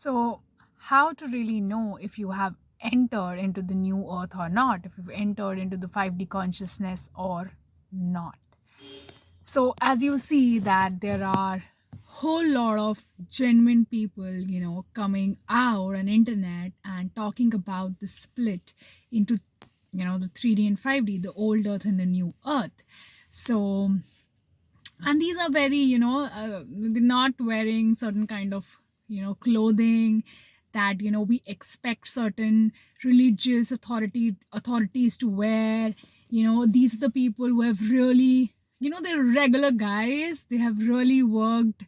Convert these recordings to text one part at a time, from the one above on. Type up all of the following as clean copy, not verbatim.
So, how to really know if you have entered into the new earth or not, if you've entered into the 5D consciousness or not? So, as you see that there are whole lot of genuine people, coming out on internet and talking about the split into, the 3D and 5D, the old earth and the new earth. So, and these are very, they're not wearing certain kind of, clothing that, we expect certain religious authorities to wear. These are the people who have really, they're regular guys. They have really worked,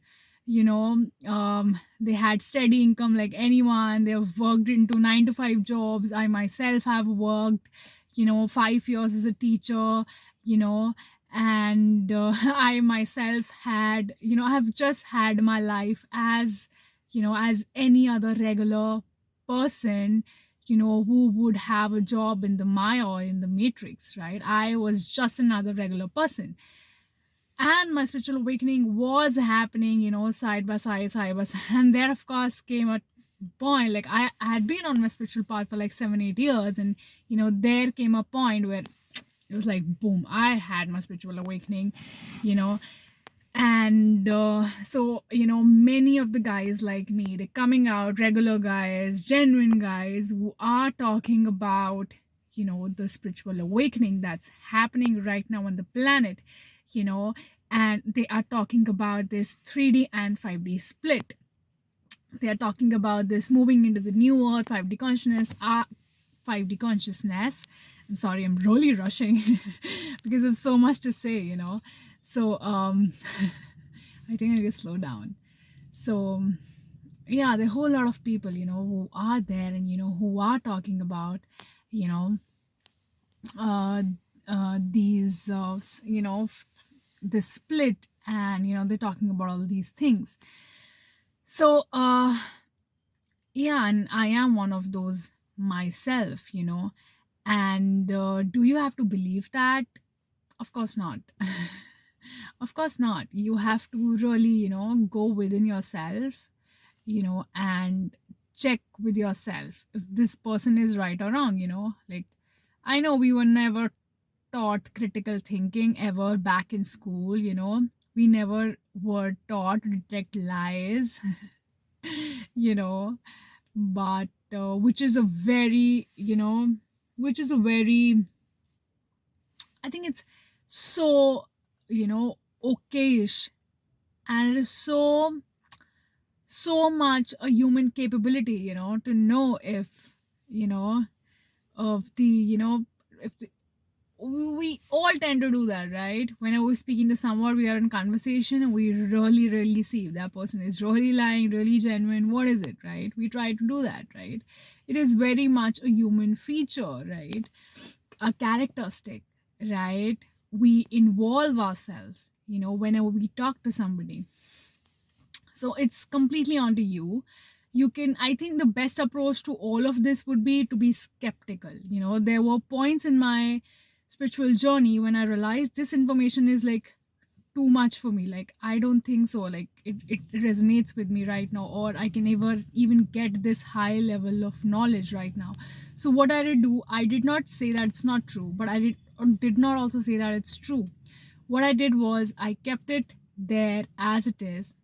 they had steady income like anyone. They have worked into 9 to 5 jobs. I myself have worked, 5 years as a teacher, you know and I myself had, I have just had my life as, as any other regular person, who would have a job in the Maya or in the Matrix, right? I was just another regular person, and my spiritual awakening was happening, side by side, and there of course came a point, like I had been on my spiritual path for like 7-8 years, and there came a point where it was like boom, I had my spiritual awakening, you know and so, many of the guys like me, they're coming out, regular guys, genuine guys who are talking about, the spiritual awakening that's happening right now on the planet, you know and they are talking about this 3D and 5D split. They are talking about this moving into the new earth, 5D consciousness, 5D consciousness. I'm sorry, I'm really rushing because there's so much to say, So I think I need to slow down. So yeah, there are a whole lot of people, who are there and who are talking about, you know, these, the split, and they're talking about all these things. So yeah, and I am one of those myself, and do you have to believe that? Of course not. Of course not. You have to really, go within yourself, and check with yourself if this person is right or wrong, like I know we were never taught critical thinking ever back in school, we never were taught to detect lies, you know but which is a very, which is a very, I think it's so, okayish, and it is so much a human capability, to know if, of the, if the, we all tend to do that, right? Whenever we're speaking to someone, we are in conversation, and we really see if that person is really lying, really genuine, what is it, right? We try to do that, right? It is very much a human feature, right? A characteristic, right? We involve ourselves, whenever we talk to somebody. So it's completely onto you. You can, I think the best approach to all of this would be to be skeptical. There were points in my spiritual journey when I realized this information is like too much for me. Like I don't think so, like it resonates with me right now, or I can ever even get this high level of knowledge right now. So what I did do, I did not say that it's not true, but I did not also say that it's true. What I did was I kept it there as it is.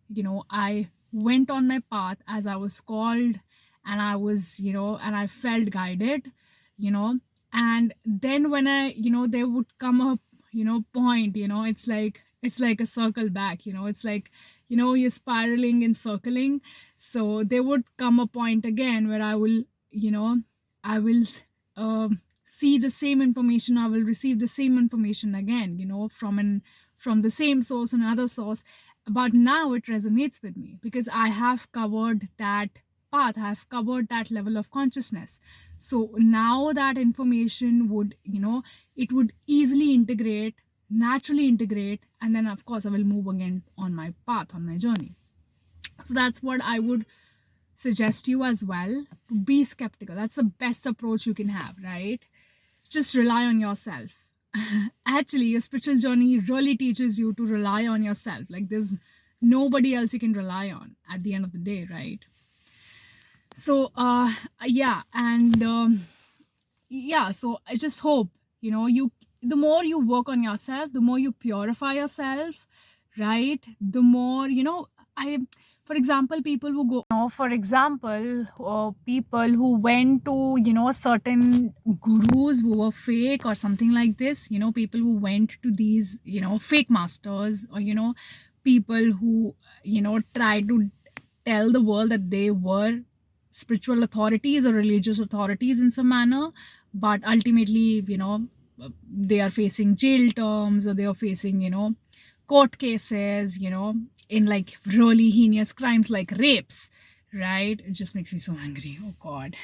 I went on my path as I was called, and I was, and I felt guided, you know and then when I, there would come a, point, it's like a circle back, it's like, you're spiraling and circling. So there would come a point again where I will, I will see the same information, I will receive the same information again, from the same source, another source. But now it resonates with me because I have covered that path, I have covered that level of consciousness. So now that information would, it would easily integrate, naturally integrate, and then of course I will move again on my path, on my journey. So that's what I would suggest you as well. Be skeptical. That's the best approach you can have, right? Just rely on yourself. Actually, your spiritual journey really teaches you to rely on yourself. Like there's nobody else you can rely on at the end of the day, right? So yeah, and yeah, so I just hope, you, the more you work on yourself, the more you purify yourself, right? The more, I for example, people who go, for example, people who went to, certain gurus who were fake or something like this, people who went to these, fake masters, or people who, try to tell the world that they were spiritual authorities or religious authorities in some manner, but ultimately, they are facing jail terms, or they are facing, court cases, in like really heinous crimes like rapes, right? It just makes me so angry. Oh God.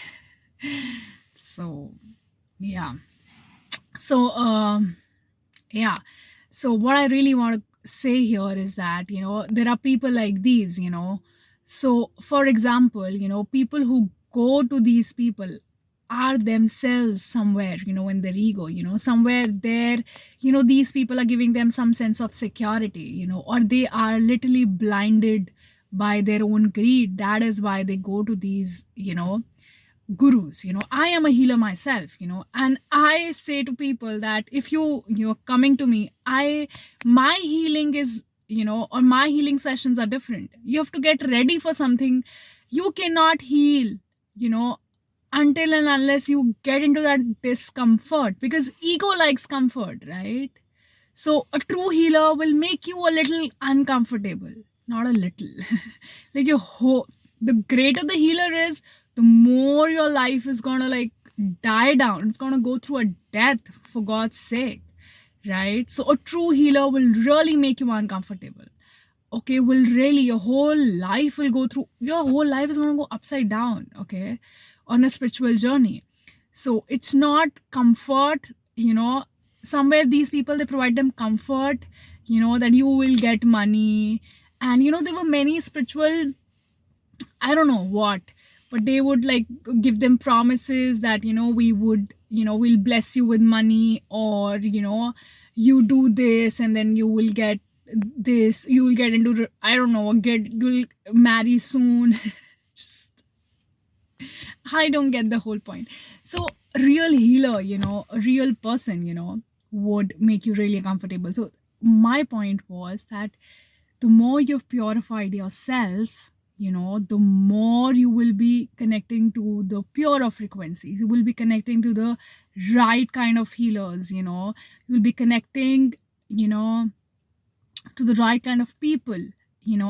So yeah. So yeah, so what I really want to say here is that, there are people like these, so for example, people who go to these people are themselves somewhere, in their ego, somewhere there, these people are giving them some sense of security, or they are literally blinded by their own greed. That is why they go to these, gurus. I am a healer myself, and I say to people that if you're coming to me, my healing is, or my healing sessions are different. You have to get ready for something. You cannot heal, you know until and unless you get into that discomfort, because ego likes comfort, right? So a true healer will make you a little uncomfortable, not a little. Like the greater the healer is, the more your life is gonna like die down. It's gonna go through a death, for God's sake, right? So a true healer will really make you uncomfortable. Okay, will really, your whole life will go through, your whole life is gonna go upside down, okay, on a spiritual journey. So it's not comfort, somewhere these people, they provide them comfort, that you will get money. And there were many spiritual, I don't know what, but they would like give them promises that, we would, we'll bless you with money, or, you do this and then you will get this, you will get into, I don't know, you'll marry soon. Just, I don't get the whole point. So real healer, a real person, would make you really comfortable. So my point was that the more you've purified yourself, the more you will be connecting to the purer frequencies. You will be connecting to the right kind of healers, you'll be connecting, to the right kind of people,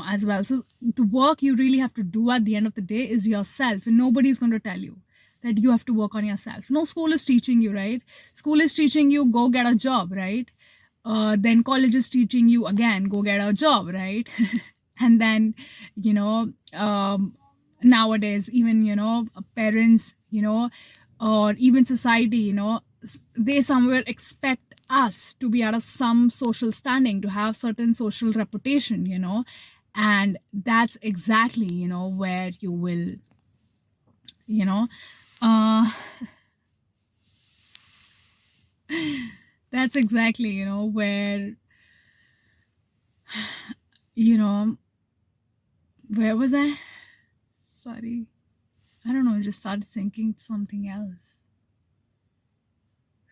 as well. So the work you really have to do at the end of the day is yourself, and nobody's going to tell you that you have to work on yourself. No school is teaching you, right? School is teaching you go get a job, right? Then college is teaching you again go get a job, right? And then, nowadays, even, parents, or even society, they somewhere expect us to be at some social standing, to have certain social reputation, and that's exactly, where you will, you know uh that's exactly, where, you know where was I? Sorry, I don't know, just started thinking something else.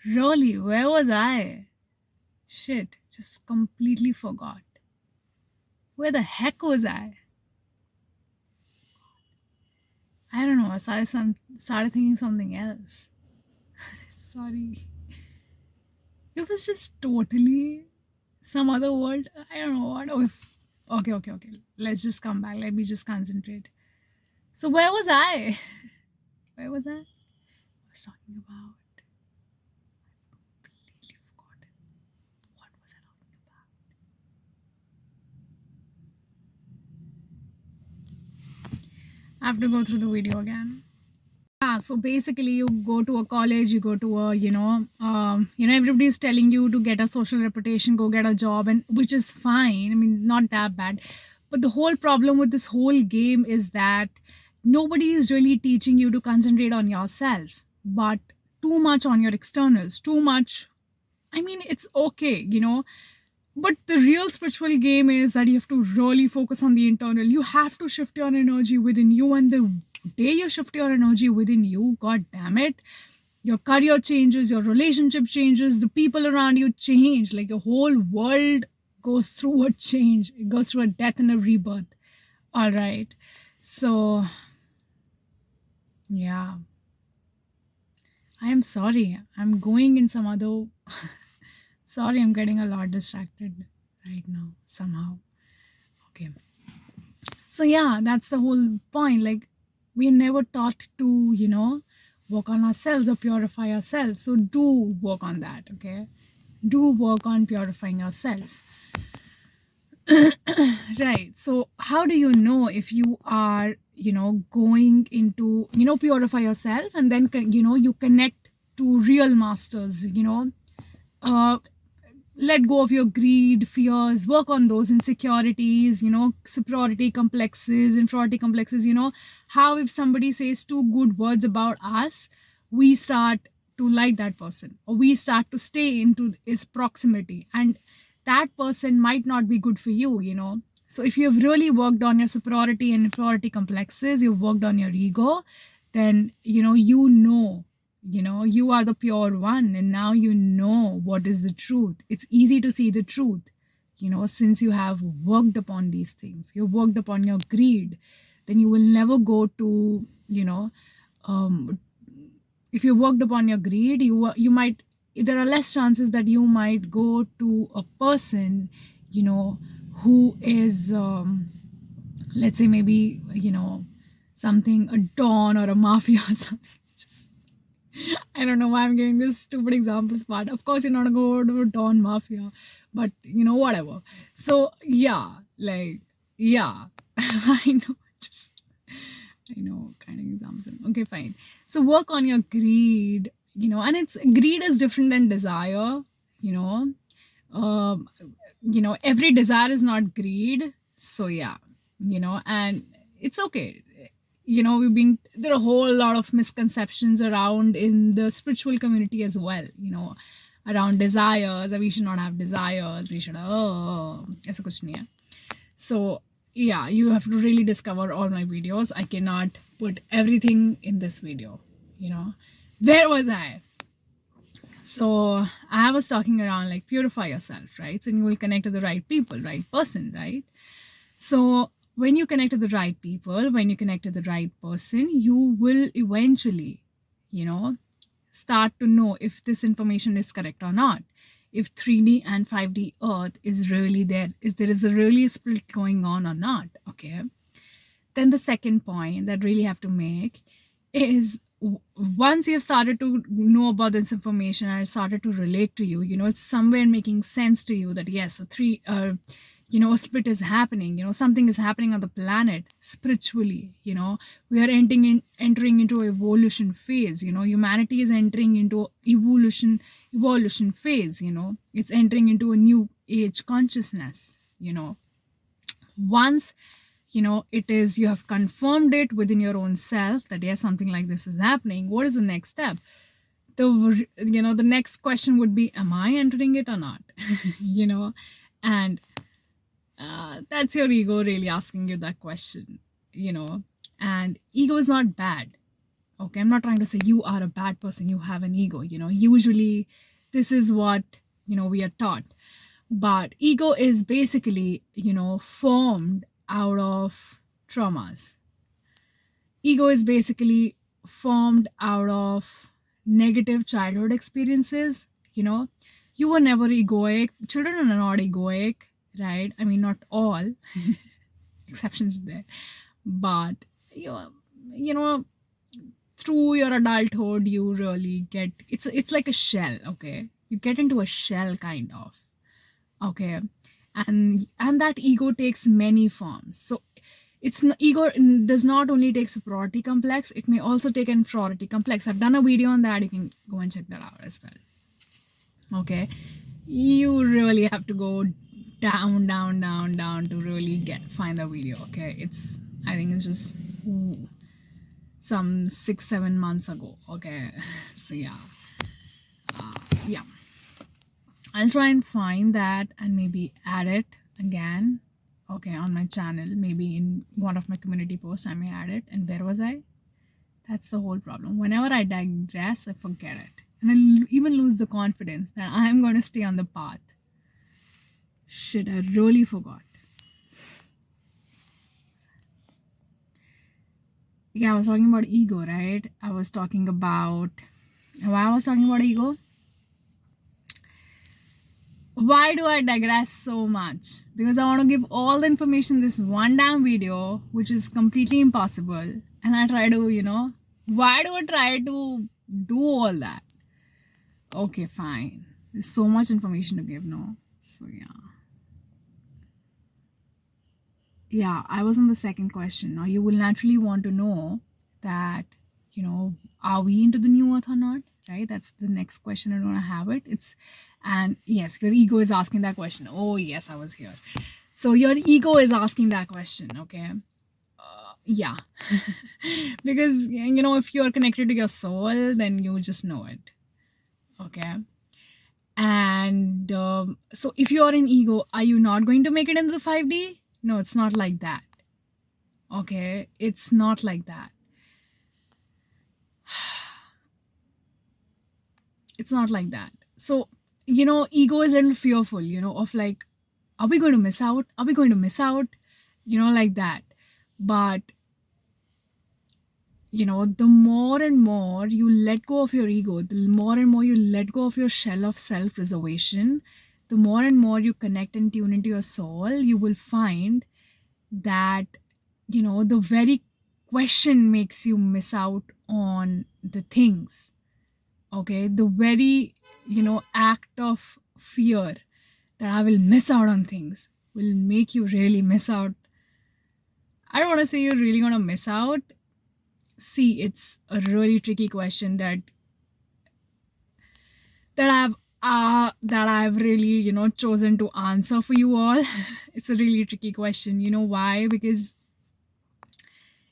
Really, where was I? Shit, just completely forgot. Where the heck was I? I don't know. I started thinking something else. Sorry. It was just totally some other world. I don't know what. Okay. Let's just come back. Let me just concentrate. So where was I? Where was I? I was talking about. Completely forgotten. What was I talking about? I have to go through the video again. Yeah, so basically you go to a college, you go to a, everybody's telling you to get a social reputation, go get a job, and which is fine. I mean, not that bad. But the whole problem with this whole game is that nobody is really teaching you to concentrate on yourself, but too much on your externals, too much. I mean, it's okay, But the real spiritual game is that you have to really focus on the internal. You have to shift your energy within you, and the day you shift your energy within you, god damn it, your career changes, your relationship changes, the people around you change. Like your whole world goes through a change. It goes through a death and a rebirth. All right. So, yeah. I am sorry. I'm going in some other. Sorry, I'm getting a lot distracted right now, somehow. Okay. So, yeah, that's the whole point. Like, we're never taught to, work on ourselves or purify ourselves. So, do work on that. Okay. Do work on purifying yourself. Right. So how do you know if you are, going into, purify yourself, and then, you connect to real masters, uh, let go of your greed, fears, work on those insecurities, superiority complexes, inferiority complexes, how if somebody says two good words about us, we start to like that person, or we start to stay into his proximity, and that person might not be good for you, So if you've really worked on your superiority and inferiority complexes, you've worked on your ego, then, you are the pure one, and now you know what is the truth. It's easy to see the truth, since you have worked upon these things. You worked upon your greed, then you will never go to, if you worked upon your greed, you might, there are less chances that you might go to a person, who is, let's say maybe, something, a don or a mafia or something. I don't know why I'm giving this stupid examples, but of course you're not gonna go to a Don Mafia, but whatever. So yeah, like, yeah, I know, kind of examples. Okay, fine. So work on your greed, and it's greed is different than desire, um, every desire is not greed. So yeah, and it's okay. There are a whole lot of misconceptions around in the spiritual community as well, around desires, that we should not have desires, we should, aisa kuch nahi hai. So yeah, you have to really discover all my videos. I cannot put everything in this video, where was I? So I was talking around like purify yourself, right? So you will connect to the right people, right person, right? So when you connect to the right people, when you connect to the right person, you will eventually, start to know if this information is correct or not. If 3D and 5D Earth is really there, is there is a really split going on or not? Okay. Then the second point that really have to make is, once you've started to know about this information and it started to relate to you, it's somewhere making sense to you that yes, a split is happening, something is happening on the planet spiritually, we are entering into evolution phase, humanity is entering into evolution phase, it's entering into a new age consciousness, once it is, you have confirmed it within your own self that yes, something like this is happening. What is the next step? The next question would be, am I entering it or not? And that's your ego really asking you that question, and ego is not bad. Okay, I'm not trying to say you are a bad person, you have an ego, usually this is what we are taught. But ego is basically, formed out of traumas. Ego is basically formed out of negative childhood experiences. You were never egoic. Children are not egoic, right? I mean, not all. Exceptions there. But through your adulthood, you really get, it's like a shell, okay? You get into a shell kind of. Okay. And that ego takes many forms. So ego does not only take superiority complex, it may also take inferiority complex. I've done a video on that, you can go and check that out as well. Okay, you really have to go down to really find the video. Okay, I think it's just some 6-7 months ago. Okay, so yeah, I'll try and find that and maybe add it again. Okay, on my channel, maybe in one of my community posts, I may add it. And where was I? That's the whole problem. Whenever I digress, I forget it. And I even lose the confidence that I'm going to stay on the path. Shit, I really forgot. Yeah, I was talking about ego, right? I was talking about why I was talking about ego. Why do I digress so much? Because I want to give all the information in this one damn video, which is completely impossible. And I try to, why do I try to do all that? Okay, fine. There's so much information to give, no? So, yeah. Yeah, I was on the second question. Now, you will naturally want to know that, are we into the new earth or not? Right? That's the next question. I don't want to have it. And yes, your ego is asking that question. Oh, yes, I was here. So, your ego is asking that question, okay? Yeah. Because, if you're connected to your soul, then you just know it. Okay. And so if you're in ego, are you not going to make it into the 5D? No, it's not like that. Okay, it's not like that. It's not like that. So, ego is a little fearful, of like, are we going to miss out? Are we going to miss out? Like that. But, the more and more you let go of your ego, the more and more you let go of your shell of self-preservation, the more and more you connect and tune into your soul, you will find that, the very question makes you miss out on the things. Okay, the very, act of fear that I will miss out on things will make you really miss out. I don't want to say you're really going to miss out. See, it's a really tricky question that I've really, chosen to answer for you all. It's a really tricky question. You know why? Because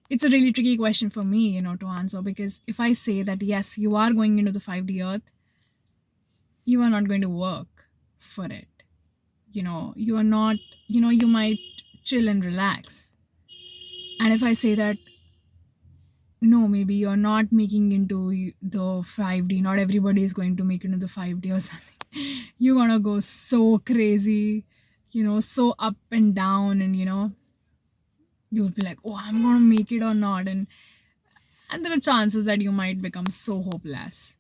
it's a really tricky question for me, to answer, because if I say that, yes, you are going into the 5D earth, you are not going to work for it. You are not, you might chill and relax. And if I say that, no, maybe you're not making into the 5D, not everybody is going to make it into the 5D or something. You're going to go so crazy, so up and down, and, you'll be like, oh, I'm going to make it or not. And there are chances that you might become so hopeless,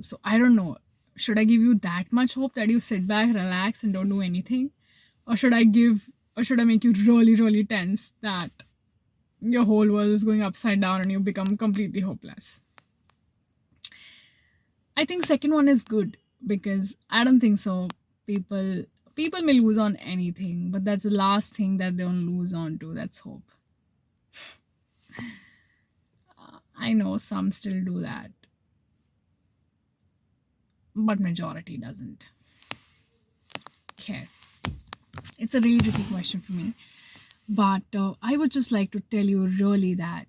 so I don't know, should I give you that much hope that you sit back, relax, and don't do anything, or should I make you really, really tense that your whole world is going upside down and you become completely hopeless? I think second one is good, because I don't think so people may lose on anything, but that's the last thing that they don't lose on to. That's hope. I know some still do that, but majority doesn't care. It's a really tricky question for me, but I would just like to tell you really that,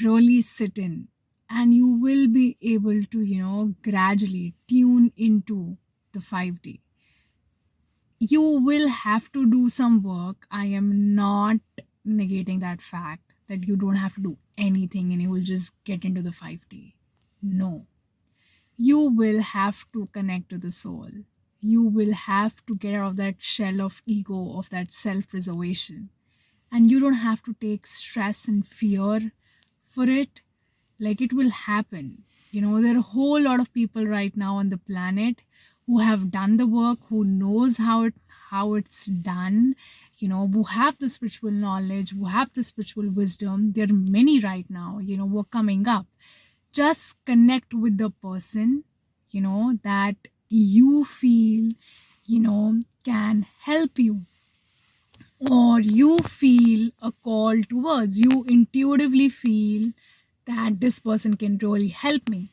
really sit in, and you will be able to, gradually tune into the 5D. You will have to do some work. I am not negating that fact that you don't have to do anything and you will just get into the 5D. No. You will have to connect to the soul. You will have to get out of that shell of ego, of that self-preservation. And you don't have to take stress and fear for it. Like, it will happen. There are a whole lot of people right now on the planet who have done the work, who knows how it's done, who have the spiritual knowledge, who have the spiritual wisdom. There are many right now, who are coming up. Just connect with the person, that you feel, can help you, or you feel a call towards. You intuitively feel that this person can really help me,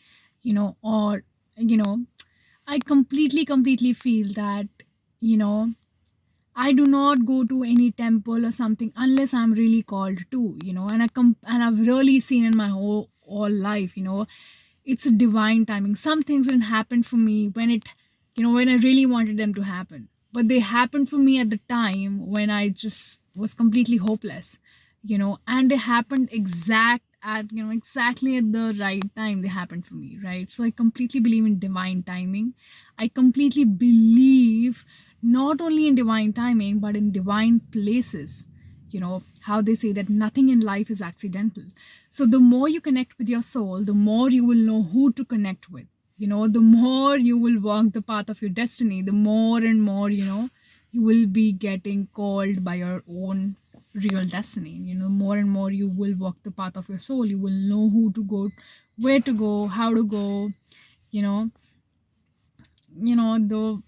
or, I completely feel that, I do not go to any temple or something unless I'm really called to, and I've really seen in my whole life, it's a divine timing. Some things didn't happen for me when I really wanted them to happen, but they happened for me at the time when I just was completely hopeless, and they happened exactly at the right time. They happened for me, right? So I completely believe in divine timing. I completely believe not only in divine timing, but in divine places. How they say that nothing in life is accidental. So the more you connect with your soul, the more you will know who to connect with. The more you will walk the path of your destiny, the more and more, you will be getting called by your own real destiny. More and more you will walk the path of your soul. You will know who to go, where to go, how to go. You know, the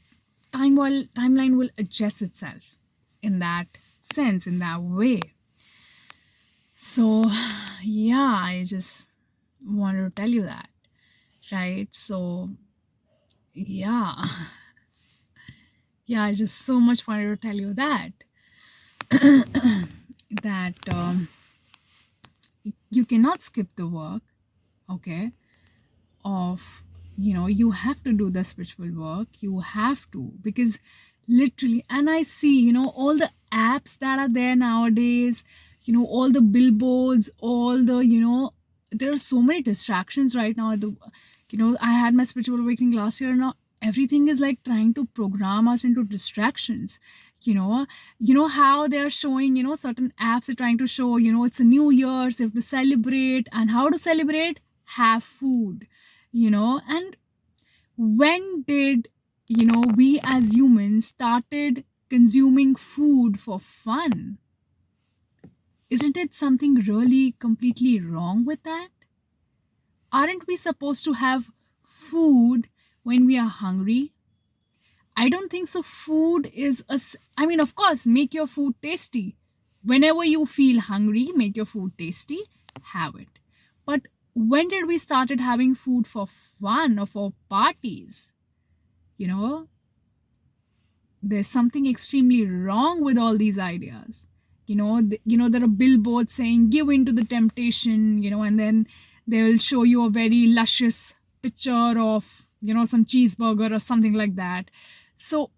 timeline will adjust itself in that sense, in that way. So yeah, I just wanted to tell you that, right? So yeah, I just so much wanted to tell you that that you cannot skip the work, okay, of you have to do the spiritual work. You have to, because literally, and I see all the apps that are there nowadays, all the billboards, all the there are so many distractions right now. I had my spiritual awakening last year. Now everything is like trying to program us into distractions. How they're showing, certain apps are trying to show, it's a new year, so you have to celebrate. And how to celebrate? Have food. And when did we as humans started consuming food for fun? Isn't it something really completely wrong with that? Aren't we supposed to have food when we are hungry? I don't think so. Food is I mean, of course, make your food tasty. Whenever you feel hungry, make your food tasty, have it. But when did we started having food for fun or for parties? There's something extremely wrong with all these ideas. There are billboards saying give into the temptation, and then they'll show you a very luscious picture of some cheeseburger or something like that. So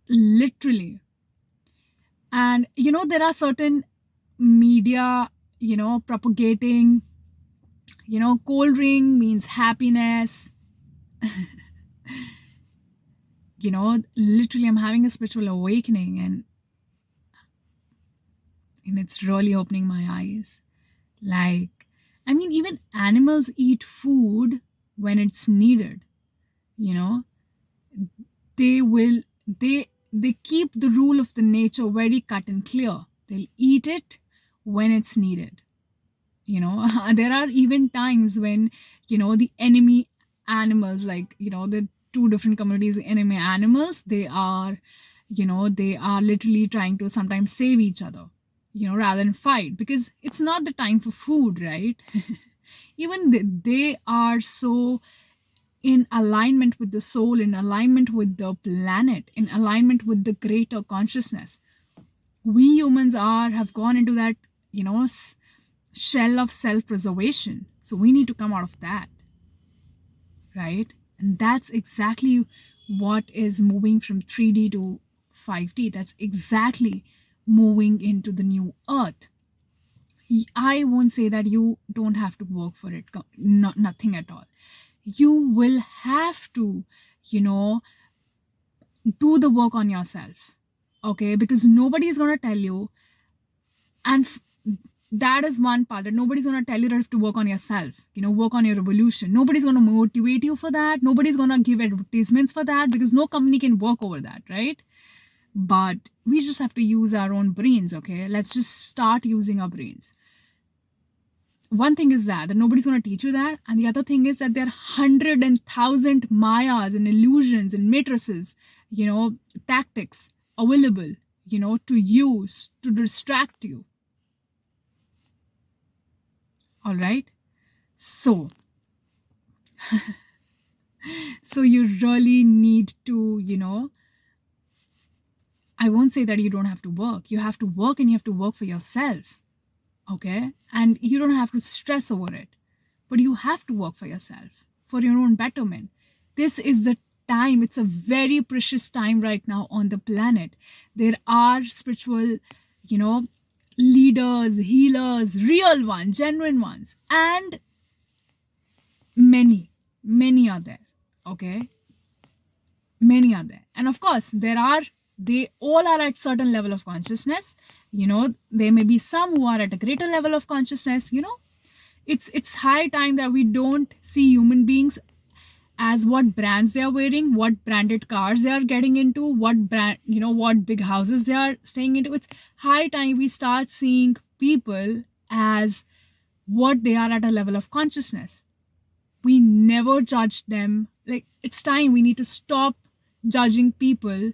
literally, and there are certain media propagating cold drink means happiness. Literally, I'm having a spiritual awakening, and it's really opening my eyes. Like, I mean, even animals eat food when it's needed. They will they keep the rule of the nature very cut and clear. They'll eat it when it's needed. There are even times when the enemy animals, like the two different communities, enemy animals, they are literally trying to sometimes save each other, rather than fight, because it's not the time for food, right? Even they are so in alignment with the soul, in alignment with the planet, in alignment with the greater consciousness. We humans have gone into that shell of self-preservation. So we need to come out of that, right? And that's exactly what is moving from 3D to 5D. That's exactly moving into the new earth. I won't say that you don't have to work for it. Nothing at all. You will have to, do the work on yourself. Okay? Because nobody is going to tell you. And that is one part, that nobody's going to tell you that you have to work on yourself, work on your evolution. Nobody's going to motivate you for that. Nobody's going to give advertisements for that, because no company can work over that, right? But we just have to use our own brains, okay? Let's just start using our brains. One thing is that nobody's going to teach you that. And the other thing is that there are 100 and 1,000 mayas and illusions and matrices, tactics available, to use to distract you. All right. So you really need to, I won't say that you don't have to work. You have to work, and you have to work for yourself. Okay. And you don't have to stress over it. but you have to work for yourself, for your own betterment. This is the time, it's a very precious time right now on the planet. There are spiritual, you know, leaders, healers, real ones, genuine ones, and many are there. Okay, many are there, and of course they all are at certain level of consciousness. There may be some who are at a greater level of consciousness. It's high time that we don't see human beings as what brands they are wearing, what branded cars they are getting into, what brand, what big houses they are staying into. It's high time we start seeing people as what they are at a level of consciousness. We never judge them. Like, it's time we need to stop judging people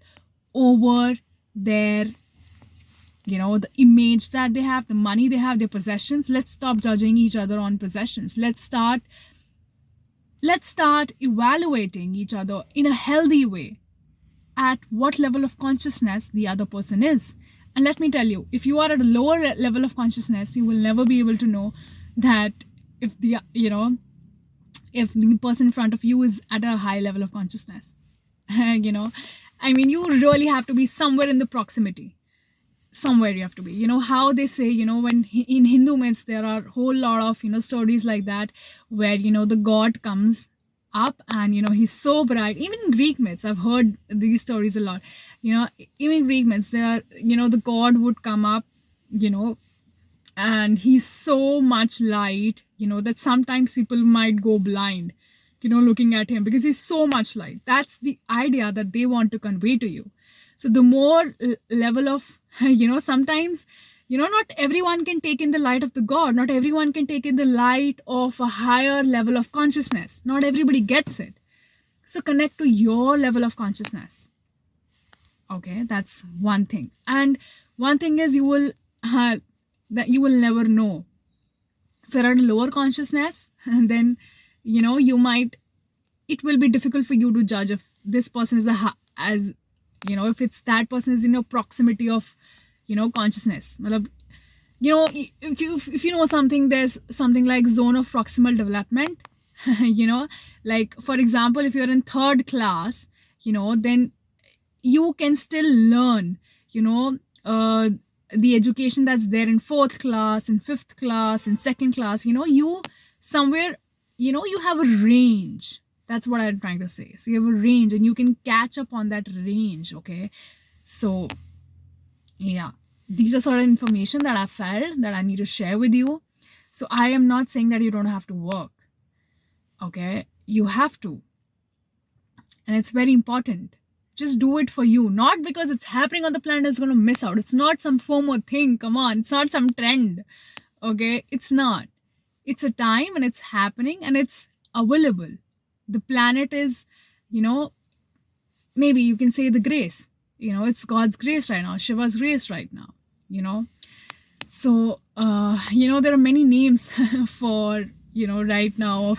over their, the image that they have, the money they have, their possessions. Let's stop judging each other on possessions. Let's start evaluating each other in a healthy way at what level of consciousness the other person is. And let me tell you, if you are at a lower level of consciousness, you will never be able to know that if the person in front of you is at a high level of consciousness. You really have to be somewhere in the proximity. Somewhere you have to be. How they say, when in Hindu myths there are a whole lot of stories like that, where the god comes up and he's so bright. Even in Greek myths, I've heard these stories a lot. Even in Greek myths, there the god would come up, and he's so much light, that sometimes people might go blind, looking at him, because he's so much light. That's the idea that they want to convey to you. So the more level of, sometimes, not everyone can take in the light of the god. Not everyone can take in the light of a higher level of consciousness. Not everybody gets it. So connect to your level of consciousness. Okay, that's one thing. And one thing is that you will never know. If you're at a lower consciousness, and then, it will be difficult for you to judge if this person is if it's that person is in your proximity of, consciousness. If you know something, there's something like zone of proximal development. Like, for example, if you're in third class, then you can still learn, the education that's there in fourth class, in fifth class, in second class. You somewhere, you have a range. That's what I'm trying to say. So you have a range, and you can catch up on that range. Okay, so yeah, these are sort of information that I felt that I need to share with you. So I am not saying that you don't have to work. Okay, you have to, and it's very important. Just do it for you, not because it's happening on the planet, it's going to miss out. It's not some FOMO thing. Come on, it's not some trend. Okay, it's not. It's a time, and it's happening, and it's available. The planet is, maybe you can say the grace. It's God's grace right now, Shiva's grace right now. So there are many names for right now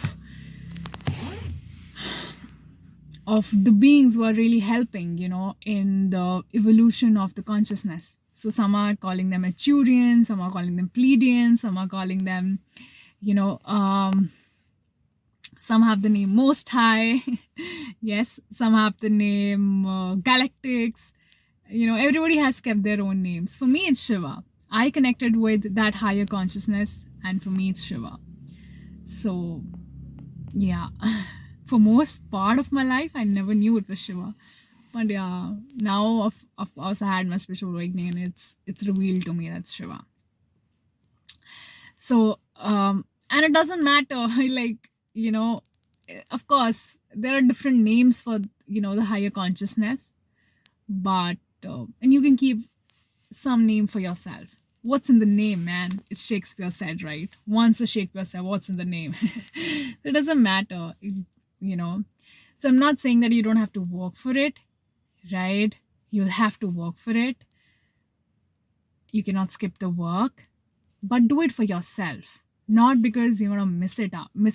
of the beings who are really helping, in the evolution of the consciousness. So some are calling them Arcturians, some are calling them Pleiadians, some are calling them, some have the name Most High. Yes, some have the name Galactics. Everybody has kept their own names. For me, it's Shiva. I connected with that higher consciousness, and for me, it's Shiva. So, yeah. For most part of my life, I never knew it was Shiva. But yeah, now of course I had my spiritual awakening, and it's revealed to me that's Shiva. So, and it doesn't matter, like, of course, there are different names for, the higher consciousness. But, and you can keep some name for yourself. What's in the name, man? It's Shakespeare said, right? Once a Shakespeare said, what's in the name? It doesn't matter. So I'm not saying that you don't have to work for it, right? You'll have to work for it. You cannot skip the work, but do it for yourself, not because you want to miss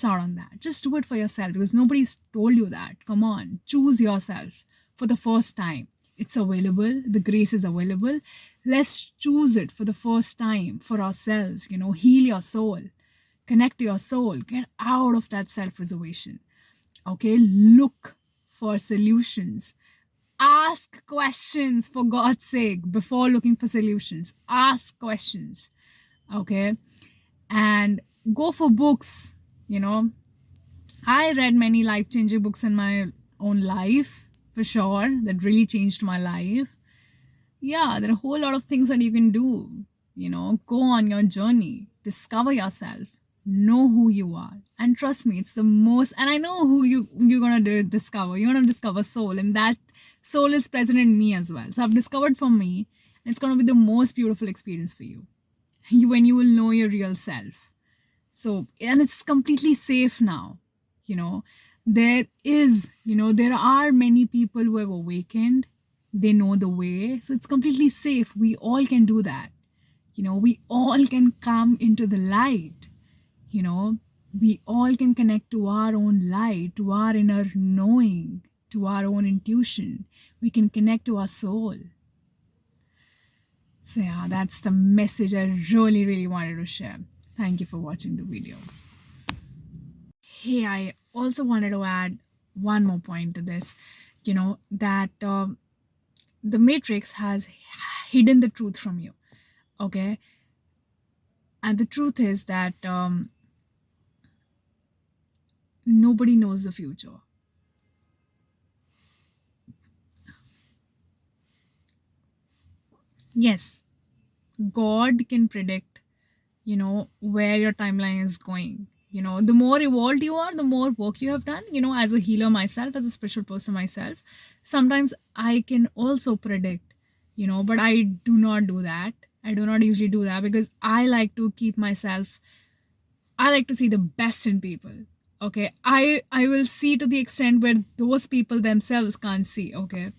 out on that. Just do it for yourself, because nobody's told you that. Come on, choose yourself for the first time. It's available. The grace is available. Let's choose it for the first time for ourselves. Heal your soul. connect to your soul. Get out of that self-preservation. Okay, look for solutions. Ask questions, for God's sake, before looking for solutions. Ask questions. Okay, and go for books. I read many life-changing books in my own life, for sure, that really changed my life. Yeah, there are a whole lot of things that you can do. Go on your journey, discover yourself, know who you are, and trust me, it's the most. And I know who you're gonna discover. You're gonna discover soul, and that soul is present in me as well. So I've discovered for me, and it's gonna be the most beautiful experience for you. When you will know your real self. So, and it's completely safe now. There are many people who have awakened. They know the way, so it's completely safe. We all can do that. We all can come into the light. We all can connect to our own light, to our inner knowing, to our own intuition. We can connect to our soul. So yeah, that's the message I really, really wanted to share. Thank you for watching the video. Hey, I also wanted to add one more point to this, that the Matrix has hidden the truth from you. Okay. And the truth is that nobody knows the future. Yes, God can predict, where your timeline is going. The more evolved you are, the more work you have done. As a healer myself, as a spiritual person myself, sometimes I can also predict, but I do not do that. I do not usually do that because I like to see the best in people. Okay, I will see to the extent where those people themselves can't see. Okay,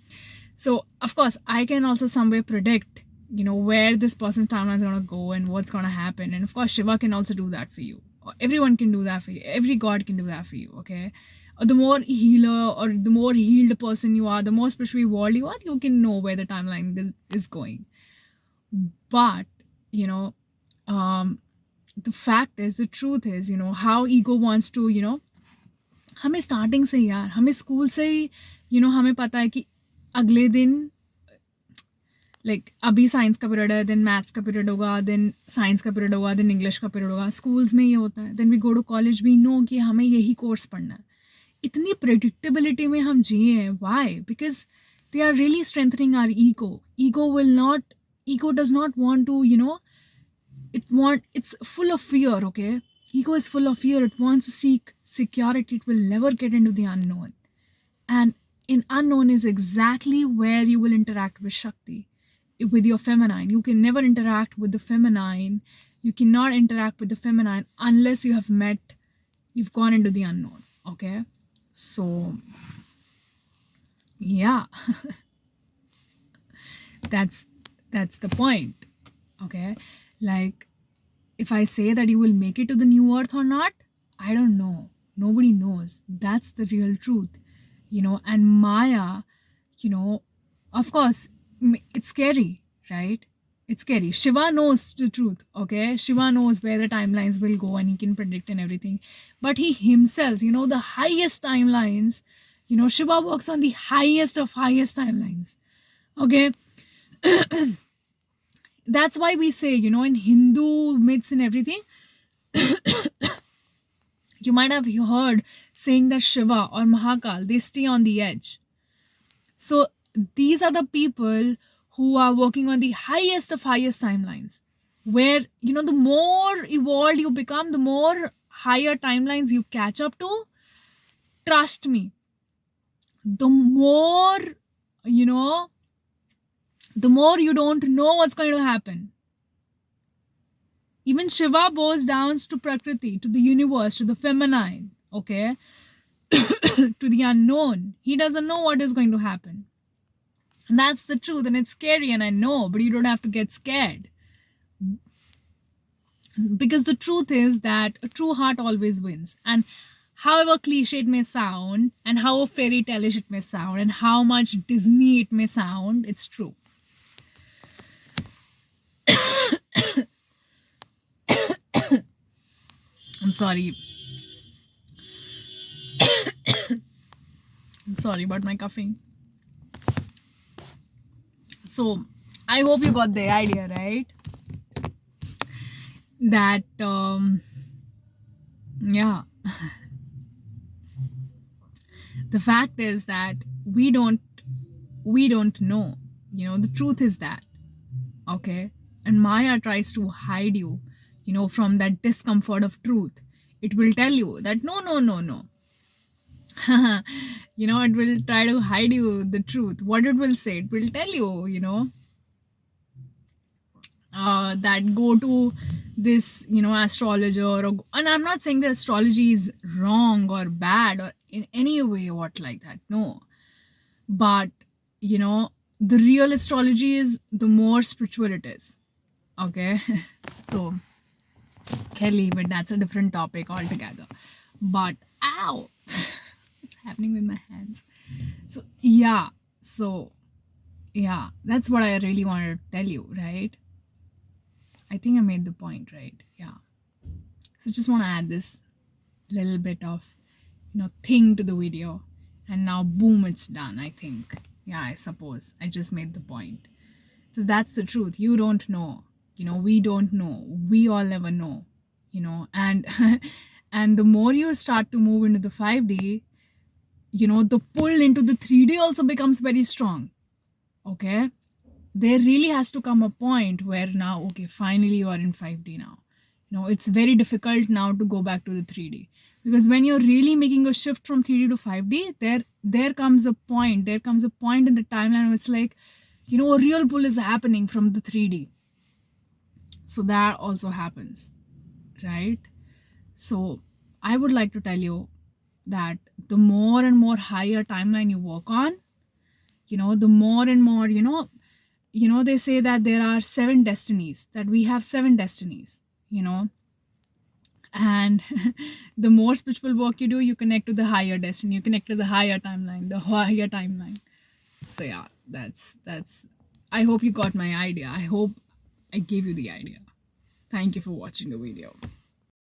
so of course I can also somewhere predict, where this person's timeline is going to go and what's going to happen. And of course Shiva can also do that for you. Everyone can do that for you. Every god can do that for you. Okay, the more healer or the more healed person you are, the more spiritually evolved you are, you can know where the timeline is going. But the fact is, the truth is, how ego wants to, हमें starting से यार, हमें school से ही हमें पता है कि अगले दिन अभी साइंस का पीरियड है, देन मैथ्स का पीरियड होगा, देन साइंस का पीरियड होगा, देन इंग्लिश का पीरियड होगा. स्कूल्स में ये होता है. Then we go to college, we know कि हमें यही कोर्स पढ़ना है. इतनी प्रेडिक्टेबिलिटी में हम जिए हैं. Why? Because they are really strengthening our ego. ego does not want to, it's full of fear. Okay, ego is full of fear. It wants to seek security. It will never get into the unknown, and in unknown is exactly where you will interact with Shakti, with your feminine. You can never interact with the feminine. You cannot interact with the feminine unless you've gone into the unknown. Okay, so yeah, that's the point. Okay, if I say that you will make it to the new earth or not, I don't know. Nobody knows. That's the real truth. And Maya, of course, it's scary, right? It's scary. Shiva knows the truth. Okay, Shiva knows where the timelines will go and he can predict and everything. But he himself, the highest timelines, Shiva works on the highest of highest timelines. Okay. That's why we say, in Hindu myths and everything, you might have heard saying that Shiva or Mahakal, they stay on the edge. So these are the people who are working on the highest of highest timelines, where, the more evolved you become, the more higher timelines you catch up to. Trust me, the more, the more you don't know what's going to happen. Even Shiva bows down to Prakriti, to the universe, to the feminine, okay? To the unknown. He doesn't know what is going to happen. And that's the truth, and it's scary, and I know, but you don't have to get scared. Because the truth is that a true heart always wins. And however cliche it may sound, and how fairy tale-ish it may sound, and how much Disney it may sound, it's true. I'm sorry. I'm sorry about my coughing. So I hope you got the idea, right? That yeah, the fact is that we don't know. The truth is that, okay? And Maya tries to hide you, from that discomfort of truth. It will tell you that no, no, no, no. It will try to hide you the truth. What it will say, it will tell you, that go to this, astrologer, and I'm not saying that astrology is wrong or bad or in any way what like that. No. But, the real astrology is the more spiritual it is. Okay. So, Kelly, but that's a different topic altogether. But, ow, what's happening with my hands? So, yeah. So, yeah, that's what I really wanted to tell you, right? I think I made the point, right? Yeah. So, just want to add this little bit of, thing to the video. And now, boom, it's done, I think. Yeah, I suppose. I just made the point. So that's the truth. You don't know. We don't know. We all never know. And and the more you start to move into the 5D, the pull into the 3D also becomes very strong. Okay? There really has to come a point where now, okay, finally you are in 5D now. It's very difficult now to go back to the 3D. Because when you're really making a shift from 3D to 5D, there comes a point in the timeline where it's like, a real pull is happening from the 3D. So that also happens, right? So I would like to tell you that the more and more higher timeline you work on, the more and more, they say that there are 7 destinies, that we have 7 destinies, and the more spiritual work you do, you connect to the higher destiny, you connect to the higher timeline. So yeah, that's I hope you got my idea. I hope I gave you the idea. Thank you for watching the video.